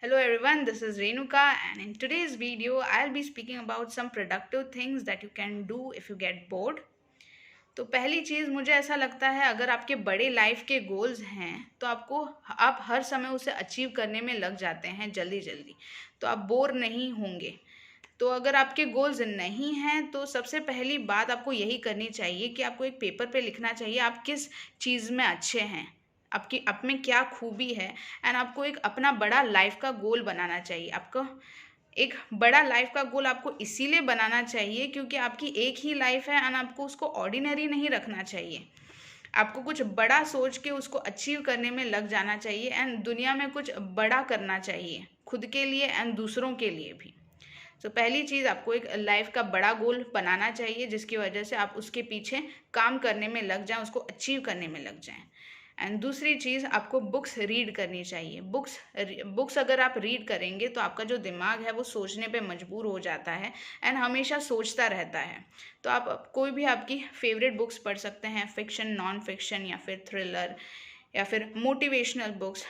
Hello everyone, this is Renuka, and in today's video, I'll be speaking about some productive things that you can do if you get bored. तो पहली चीज़ मुझे ऐसा लगता है, अगर आपके बड़े लाइफ के गोल्स हैं तो आप हर समय उसे अचीव करने में लग जाते हैं जल्दी जल्दी, तो आप बोर नहीं होंगे। तो अगर आपके गोल्स नहीं हैं तो सबसे पहली बात आपको यही करनी चाहिए कि आपको एक पेपर पे लिखना चाहिए आप किस चीज़ में अच्छे हैं, आपकी आप में क्या खूबी है। एंड आपको एक अपना बड़ा लाइफ का गोल बनाना चाहिए। आपको एक बड़ा लाइफ का गोल आपको इसीलिए बनाना चाहिए क्योंकि आपकी एक ही लाइफ है एंड आपको उसको ऑर्डिनरी नहीं रखना चाहिए। आपको कुछ बड़ा सोच के उसको अचीव करने में लग जाना चाहिए एंड दुनिया में कुछ बड़ा करना चाहिए, खुद के लिए एंड दूसरों के लिए भी। तो पहली चीज़, आपको एक लाइफ का बड़ा गोल बनाना चाहिए जिसकी वजह से आप उसके पीछे काम करने में लग जाएं, उसको अचीव करने में लग जाएं। एंड दूसरी चीज़, आपको बुक्स रीड करनी चाहिए। बुक्स अगर आप रीड करेंगे तो आपका जो दिमाग है वो सोचने पे मजबूर हो जाता है एंड हमेशा सोचता रहता है। तो आप कोई भी आपकी फेवरेट बुक्स पढ़ सकते हैं, फिक्शन, नॉन फिक्शन या फिर थ्रिलर या फिर मोटिवेशनल बुक्स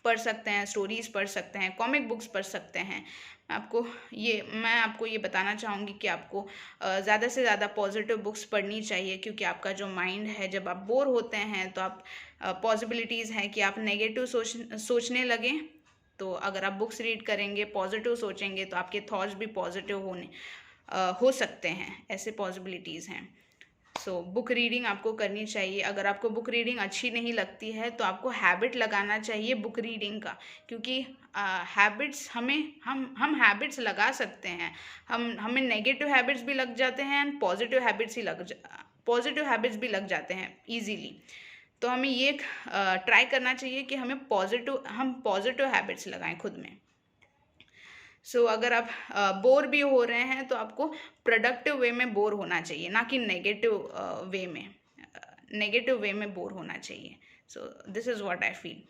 पढ़ सकते हैं, स्टोरीज़ पढ़ सकते हैं, कॉमिक बुक्स पढ़ सकते हैं। मैं आपको ये बताना चाहूँगी कि आपको ज़्यादा से ज़्यादा पॉजिटिव बुक्स पढ़नी चाहिए क्योंकि आपका जो माइंड है, जब आप बोर होते हैं तो आप पॉसिबिलिटीज़ हैं कि आप नेगेटिव सोचने लगें। तो अगर आप बुक्स रीड करेंगे, पॉजिटिव सोचेंगे तो आपके थॉट्स भी पॉजिटिव हो सकते हैं, ऐसे पॉसिबिलिटीज़ हैं। बुक रीडिंग आपको करनी चाहिए। अगर आपको बुक रीडिंग अच्छी नहीं लगती है तो आपको हैबिट लगाना चाहिए बुक रीडिंग का, क्योंकि हैबिट्स हम हैबिट्स लगा सकते हैं। हमें नेगेटिव हैबिट्स भी लग जाते हैं एंड पॉजिटिव हैबिट्स भी लग जाते हैं ईजीली। तो हमें ये ट्राई करना चाहिए कि हम पॉजिटिव हैबिट्स लगाएं खुद में। अगर आप बोर भी हो रहे हैं तो आपको प्रोडक्टिव वे में बोर होना चाहिए, ना कि नेगेटिव वे में बोर होना चाहिए। This is what I feel.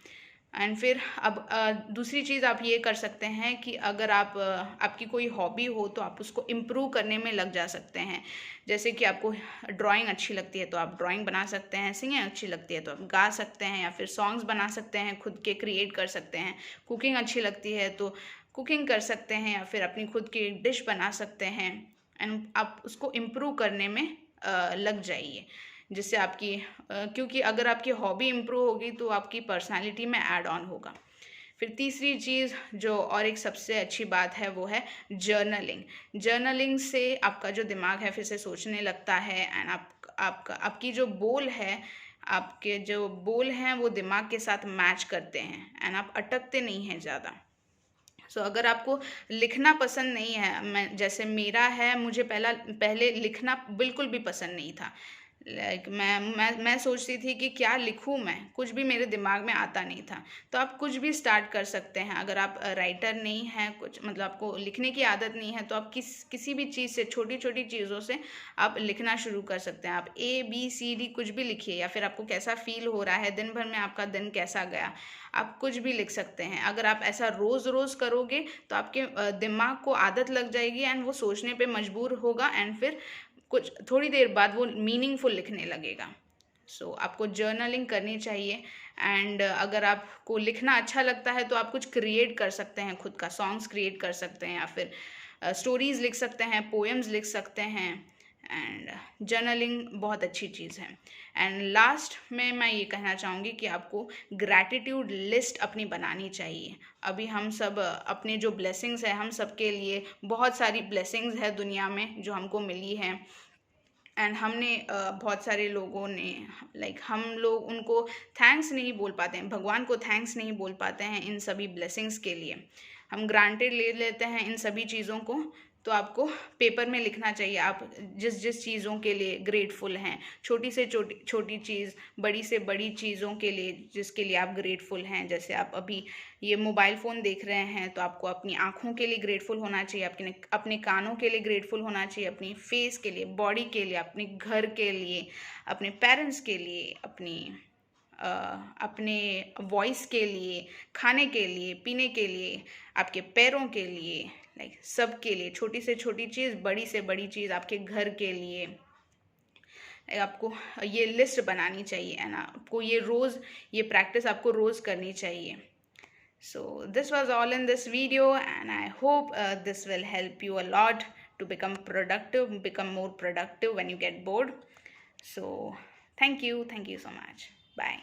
And फिर अब दूसरी चीज़ आप ये कर सकते हैं कि अगर आपकी कोई हॉबी हो तो आप उसको इम्प्रूव करने में लग जा सकते हैं। जैसे कि आपको ड्राइंग अच्छी लगती है तो आप ड्राइंग बना सकते हैं, सिंगिंग अच्छी लगती है तो आप गा सकते हैं या फिर सॉन्ग्स बना सकते हैं, खुद के क्रिएट कर सकते हैं। कुकिंग अच्छी लगती है तो कुकिंग कर सकते हैं या फिर अपनी खुद की डिश बना सकते हैं। एंड आप उसको इम्प्रूव करने में लग जाइए, जिससे क्योंकि अगर आपकी हॉबी इम्प्रूव होगी तो आपकी पर्सनालिटी में ऐड ऑन होगा। फिर तीसरी चीज़ जो और एक सबसे अच्छी बात है वो है जर्नलिंग से आपका जो दिमाग है फिर से सोचने लगता है एंड आपके जो बोल हैं वो दिमाग के साथ मैच करते हैं एंड आप अटकते नहीं हैं ज़्यादा। अगर आपको लिखना पसंद नहीं है, मुझे पहले लिखना बिल्कुल भी पसंद नहीं था। मैं सोचती थी कि क्या लिखूं, मैं कुछ भी मेरे दिमाग में आता नहीं था। तो आप कुछ भी स्टार्ट कर सकते हैं। अगर आप राइटर नहीं हैं, कुछ मतलब आपको लिखने की आदत नहीं है, तो आप किसी भी चीज़ से, छोटी छोटी चीज़ों से आप लिखना शुरू कर सकते हैं। आप ABCD कुछ भी लिखिए, या फिर आपको कैसा फील हो रहा है, दिन भर में आपका दिन कैसा गया, आप कुछ भी लिख सकते हैं। अगर आप ऐसा रोज़ रोज़ करोगे तो आपके दिमाग को आदत लग जाएगी एंड वो सोचने पे मजबूर होगा एंड फिर कुछ थोड़ी देर बाद वो मीनिंगफुल लिखने लगेगा। आपको जर्नलिंग करनी चाहिए। एंड अगर आपको लिखना अच्छा लगता है तो आप कुछ क्रिएट कर सकते हैं, खुद का सॉन्ग्स क्रिएट कर सकते हैं या फिर स्टोरीज़ लिख सकते हैं, पोएम्स लिख सकते हैं। एंड जर्नलिंग बहुत अच्छी चीज़ है। एंड लास्ट में मैं ये कहना चाहूँगी कि आपको ग्रैटिट्यूड लिस्ट अपनी बनानी चाहिए। अभी हम सब अपने जो ब्लेसिंग्स है, हम सबके लिए बहुत सारी ब्लेसिंग्स है दुनिया में जो हमको मिली है एंड बहुत सारे लोगों ने हम लोग उनको थैंक्स नहीं बोल पाते हैं, भगवान को थैंक्स नहीं बोल पाते हैं इन सभी ब्लेसिंग्स के लिए। हम ग्रांटेड ले लेते हैं इन सभी चीज़ों को। तो आपको पेपर में लिखना चाहिए आप जिस जिस चीज़ों के लिए ग्रेटफुल हैं, छोटी से छोटी चीज़, बड़ी से बड़ी चीज़ों के लिए जिसके लिए आप ग्रेटफुल हैं। जैसे आप अभी ये मोबाइल फ़ोन देख रहे हैं तो आपको अपनी आँखों के लिए ग्रेटफुल होना चाहिए, अपने कानों के लिए ग्रेटफुल होना चाहिए, अपनी फेस के लिए, बॉडी के लिए, अपने घर के लिए, अपने पेरेंट्स के लिए, अपने वॉइस के लिए, खाने के लिए, पीने के लिए, आपके पैरों के लिए, सब के लिए, छोटी से छोटी चीज़, बड़ी से बड़ी चीज़, आपके घर के लिए। आपको ये लिस्ट बनानी चाहिए है ना, आपको ये प्रैक्टिस आपको रोज़ करनी चाहिए। So this was all in this video, and I hope this will help you a lot to become productive, become more productive when you get bored. So thank you so much. Bye.